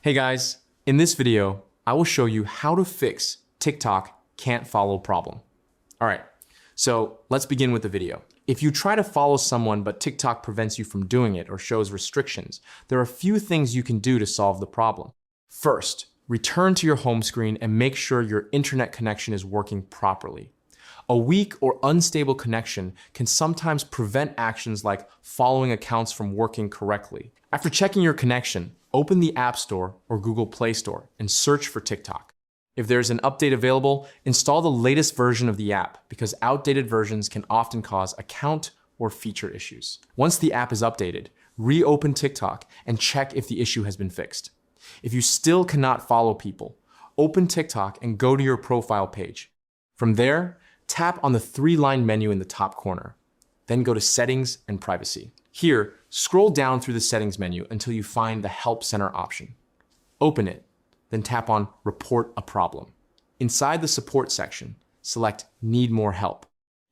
Hey guys, in this video, I will show you how to fix TikTok can't follow problem. All right, so let's begin with the video. If you try to follow someone but TikTok prevents you from doing it or shows restrictions, there are a few things you can do to solve the problem. First, return to your home screen and make sure your internet connection is working properly. A weak or unstable connection can sometimes prevent actions like following accounts from working correctly. After checking your connection, open the App Store or Google Play Store and search for TikTok. If there's an update available, install the latest version of the app because outdated versions can often cause account or feature issues. Once the app is updated, reopen TikTok and check if the issue has been fixed. If you still cannot follow people, open TikTok and go to your profile page. From there, tap on the three-line menu in the top corner. Then go to Settings and Privacy. Here, scroll down through the Settings menu until you find the Help Center option. Open it, then tap on Report a Problem. Inside the Support section, select Need More Help.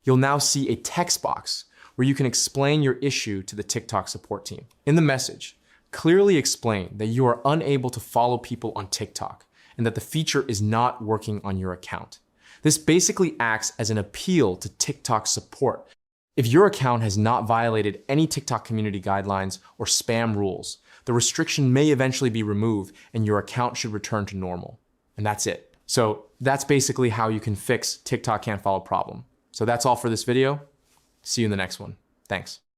You'll now see a text box where you can explain your issue to the TikTok support team. In the message, clearly explain that you are unable to follow people on TikTok and that the feature is not working on your account. This basically acts as an appeal to TikTok support. If your account has not violated any TikTok community guidelines or spam rules, the restriction may eventually be removed and your account should return to normal. And that's it. So that's basically how you can fix TikTok can't follow problem. So that's all for this video. See you in the next one. Thanks.